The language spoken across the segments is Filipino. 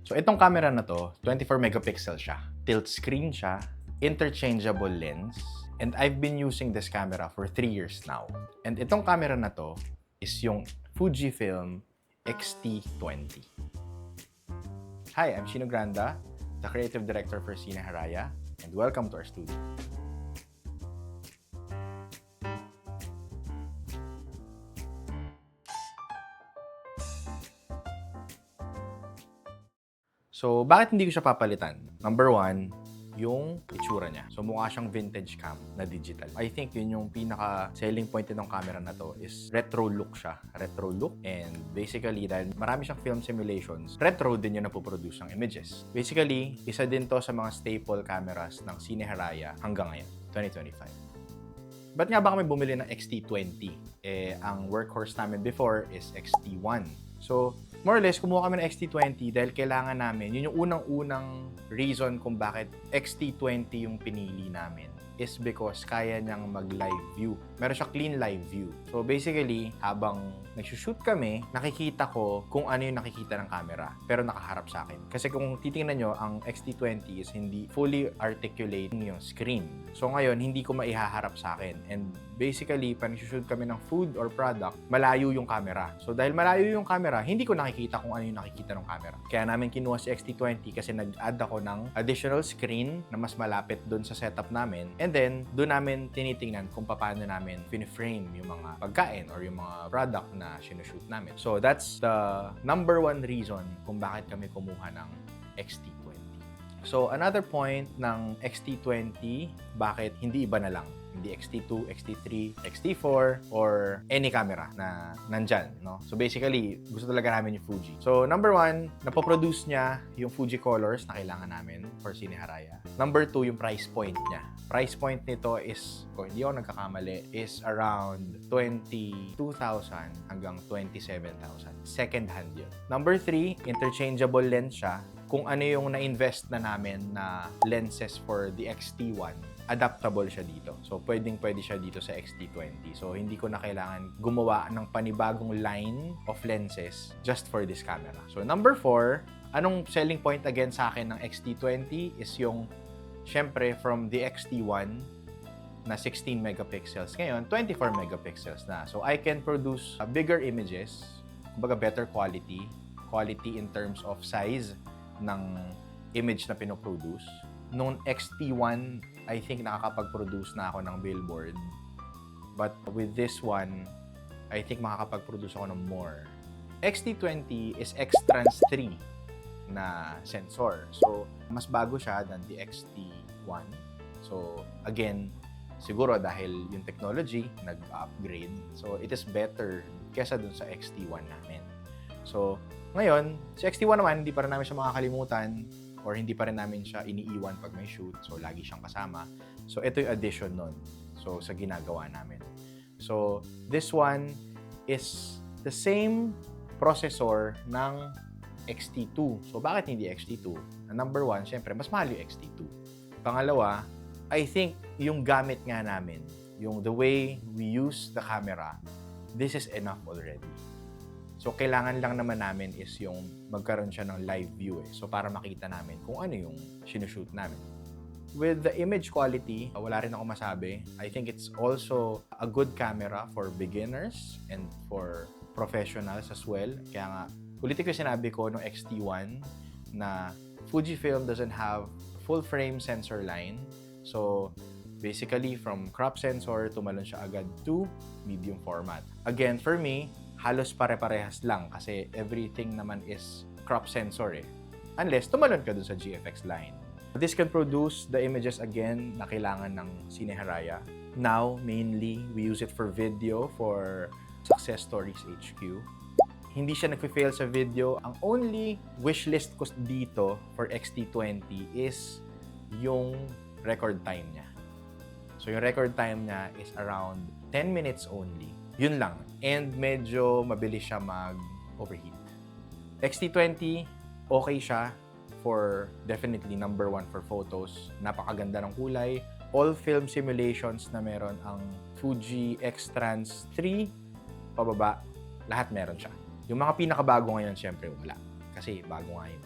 So itong camera na to, 24 megapixel siya. Tilt screen siya, interchangeable lens, and I've been using this camera for 3 years now. And itong camera na to is yung Fujifilm X-T20. Hi, I'm Shino Granda, the creative director for Cine Haraya, and welcome to our studio. So, bakit hindi ko siya papalitan? Number one, yung itsura niya. So, mukha siyang vintage cam na digital. I think yun yung pinaka-selling point ng camera na to is retro look siya. Retro look. And basically, dahil marami siyang film simulations, retro din yung napoproduce ng images. Basically, isa din to sa mga staple cameras ng Cine Haraya hanggang ngayon, 2025. Ba't nga ba kami bumili ng X-T20? Ang workhorse namin before is X-T1. So, more or less, kumuha kami ng X-T20 dahil kailangan namin, yun yung unang-unang reason kung bakit X-T20 yung pinili namin is because kaya niyang mag-live view. Meron siya clean live view. So basically, habang nagsushoot kami, nakikita ko kung ano yung nakikita ng camera, pero nakaharap sa akin. Kasi kung titingnan nyo, ang X-T20 is hindi fully articulating yung screen. So ngayon, hindi ko maihaharap sa akin. And basically, pag nagsushoot kami ng food or product, malayo yung camera. So dahil malayo yung camera, hindi ko nakikita kung ano yung nakikita ng camera. Kaya namin kinuha si X-T20 kasi nag-add ako ng additional screen na mas malapit doon sa setup namin. And then, doon namin tinitingnan kung paano namin piniframe yung mga pagkain or yung mga product na sinushoot namin. So, that's the number one reason kung bakit kami kumuha ng X-T20. So, another point ng X-T20, bakit hindi iba na lang? Hindi X-T2, X-T3, X-T4, or any camera na nandyan, no? So basically, gusto talaga namin yung Fuji. So number one, napoproduce niya yung Fuji colors na kailangan namin for Cine Haraya. Number two, yung price point niya. Price point nito is, kung hindi ako nagkakamali, is around 22,000 hanggang 27,000. Second hand yun. Number three, interchangeable lens siya. Kung ano yung na-invest na namin na lenses for the X-T1, adaptable siya dito. So, pwedeng-pwede siya dito sa X-T20. So, hindi ko na kailangan gumawa ng panibagong line of lenses just for this camera. So, number 4, anong selling point again sa akin ng X-T20 is yung, syempre, from the X-T1 na 16 megapixels. Ngayon, 24 megapixels na. So, I can produce bigger images, kumbaga better quality in terms of size ng image na pinoproduce. Noong X-T1, I think nakakapag-produce na ako ng billboard. But with this one, I think makakapag-produce ako ng more. X-T20 is X-Trans 3 na sensor. So, mas bago siya than the X-T1. So, again, siguro dahil yung technology nag-upgrade. So, it is better kesa dun sa X-T1 namin. So, ngayon, si X-T1 naman, hindi pa rin namin siya makakalimutan or hindi pa rin namin siya iniiwan pag may shoot. So, lagi siyang kasama. So, ito yung addition nun. So, sa ginagawa namin. So, this one is the same processor ng X-T2. So, bakit hindi X-T2? Number one, syempre, mas mahal yung X-T2. Pangalawa, I think yung gamit nga namin, yung the way we use the camera, this is enough already. So, kailangan lang naman namin is yung magkaroon siya ng live view So, para makita namin kung ano yung sinushoot namin. With the image quality, wala rin ako masabi. I think it's also a good camera for beginners and for professionals as well. Kaya nga, ulitin ko sinabi ko nung X-T1 na Fujifilm doesn't have full frame sensor line. So, basically, from crop sensor, tumalon siya agad to medium format. Again, for me, halos pare-parehas lang kasi everything naman is crop sensor Unless tumalon ka dun sa GFX line. This can produce the images again na kailangan ng Cine Haraya. Now, mainly, we use it for video for Success Stories HQ. Hindi siya nagfe-fail sa video. Ang only wishlist ko dito for X-T20 is yung record time niya. So, yung record time niya is around 10 minutes only. Yun lang. And medyo mabilis siya mag-overheat. X-T20, okay siya for definitely number one for photos. Napakaganda ng kulay. All film simulations na meron ang Fuji X-Trans 3, pababa, lahat meron siya. Yung mga pinakabago ngayon, syempre wala. Kasi bago nga yun.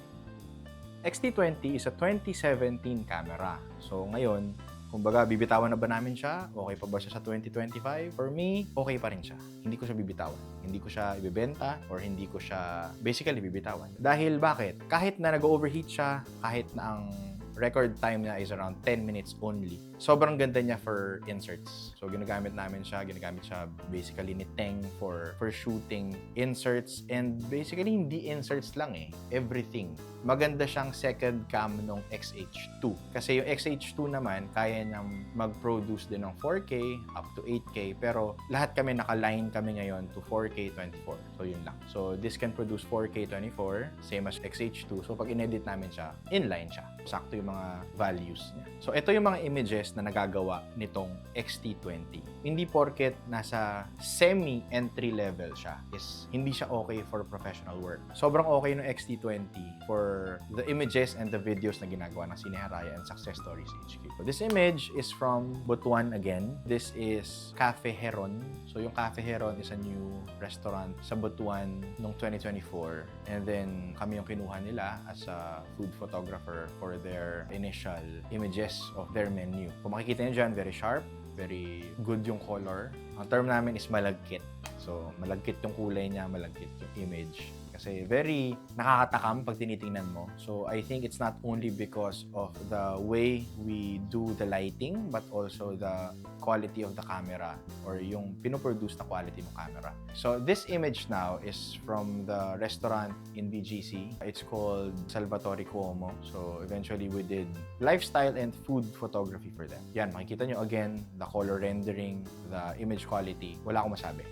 X-T20 is a 2017 camera. So ngayon, kumbaga, bibitawan na ba namin siya? Okay pa ba siya sa 2025? For me, okay pa rin siya. Hindi ko siya bibitawan. Hindi ko siya ibebenta or hindi ko siya basically bibitawan. Dahil bakit? Kahit na nag-overheat siya, kahit na ang record time niya is around 10 minutes only. Sobrang ganda niya for inserts. So, ginagamit siya basically ni Teng for shooting inserts. And basically, hindi inserts lang everything. Maganda siyang second cam ng XH2. Kasi yung XH2 naman, kaya niyang mag-produce din ng 4K up to 8K. Pero lahat kami naka-line kami ngayon to 4K 24. So, yun lang. So, this can produce 4K 24, same as XH2. So, pag in-edit namin siya, inline siya. Sakto yung mga values niya. So, ito yung mga images na nagagawa nitong XT20. Hindi porket nasa semi-entry level siya is hindi siya okay for professional work. Sobrang okay ng XT20 for the images and the videos na ginagawa ng Cine Haraya and Success Stories HQ. So, this image is from Butuan again. This is Cafe Heron. So, yung Cafe Heron is a new restaurant sa Butuan noong 2024. And then, kami yung kinuha nila as a food photographer for their initial images of their menu. Kung makikita nyo dyan, very sharp, very good yung color. Ang term namin is malagkit. So, malagkit yung kulay niya, malagkit yung image. Kasi very nakakatakam pag tinitingnan mo. So, I think it's not only because of the way we do the lighting, but also the quality of the camera or yung pinoproduce na quality ng camera. So, this image now is from the restaurant in BGC. It's called Salvatore Cuomo. So, eventually we did lifestyle and food photography for them. Yan, makikita nyo again, the color rendering, the image quality. Wala akong masabi.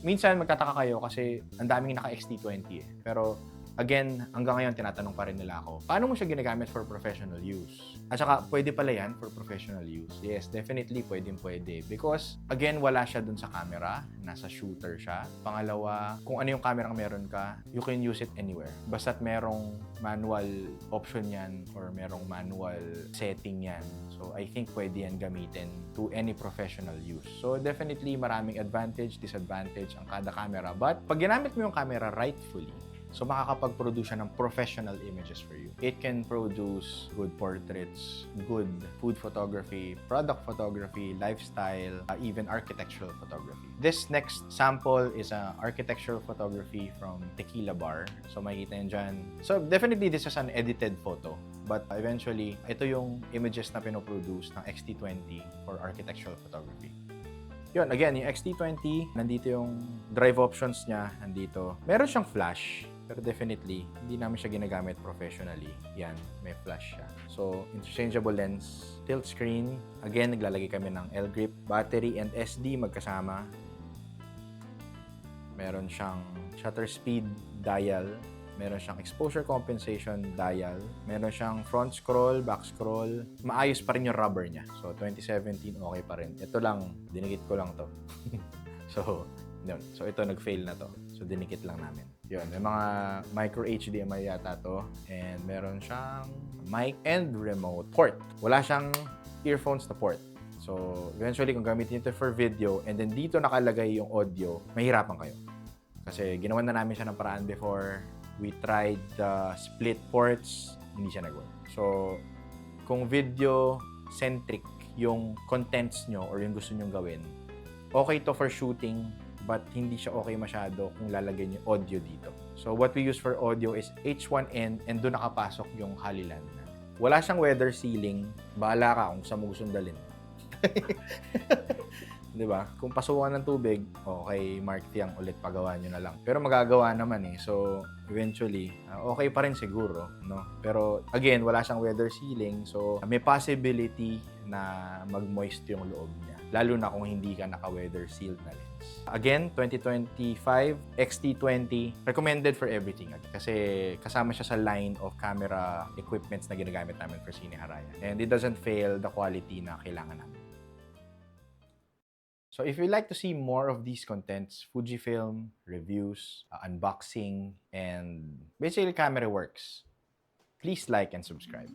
Minsan magtataka kayo kasi ang daming naka-XT20 Pero again, hanggang ngayon tinatanong pa rin nila ako, paano mo siya ginagamit for professional use? At saka, pwede pala yan for professional use? Yes, definitely pwede. Because, again, wala siya dun sa camera. Nasa shooter siya. Pangalawa, kung ano yung camera meron ka, you can use it anywhere. Basta't merong manual option yan or merong manual setting yan. So, I think pwede yan gamitin to any professional use. So, definitely maraming advantage, disadvantage ang kada camera. But, pag ginamit mo yung camera rightfully, so makakapag-produce siya ng professional images for you. It can produce good portraits, good food photography, product photography, lifestyle, even architectural photography. This next sample is an architectural photography from Tequila Bar. So makikita nyo dyan. So definitely this is an edited photo. But eventually, ito yung images na pinoproduce ng XT20 for architectural photography. Yun, again, yung XT20, nandito yung drive options niya, nandito. Meron siyang flash, pero definitely, hindi namin siya ginagamit professionally. Yan, may flash siya. So, interchangeable lens, tilt screen. Again, naglalagay kami ng L-grip, battery and SD magkasama. Meron siyang shutter speed dial. Meron siyang exposure compensation dial. Meron siyang front scroll, back scroll. Maayos pa rin yung rubber niya. So, 2017, okay pa rin. Ito lang, dinikit ko lang to. So, yun. So, ito, nag-fail na to. So, dinikit lang namin. Yun, may mga micro HDMI yata to. And meron siyang mic and remote port. Wala siyang earphones na port. So, eventually, kung gamitin ito for video and then dito nakalagay yung audio, mahirapan kayo. Kasi ginawa na namin siya ng paraan before. We tried the split ports, hindi siya nag-work. So, kung video-centric yung contents nyo or yung gusto nyong gawin, okay to for shooting, but hindi siya okay masyado kung lalagay nyo audio dito. So, what we use for audio is H1N and doon nakapasok yung halilan. Wala siyang weather sealing, bahala ka kung saan mo gusto dalhin. Diba? Kung pasukan ng tubig, okay, Mark Tiang ulit pagawa nyo na lang. Pero magagawa naman So, eventually, okay pa rin siguro, no? Pero, again, wala siyang weather sealing. So, may possibility na mag-moist yung loob niya. Lalo na kung hindi ka naka-weather sealed na lens. Again, 2025 XT20, recommended for everything. Kasi kasama siya sa line of camera equipments na ginagamit namin for Cine Haraya. And it doesn't fail the quality na kailangan namin. So if you'd like to see more of these contents, Fujifilm, reviews, unboxing, and basically camera works, please like and subscribe.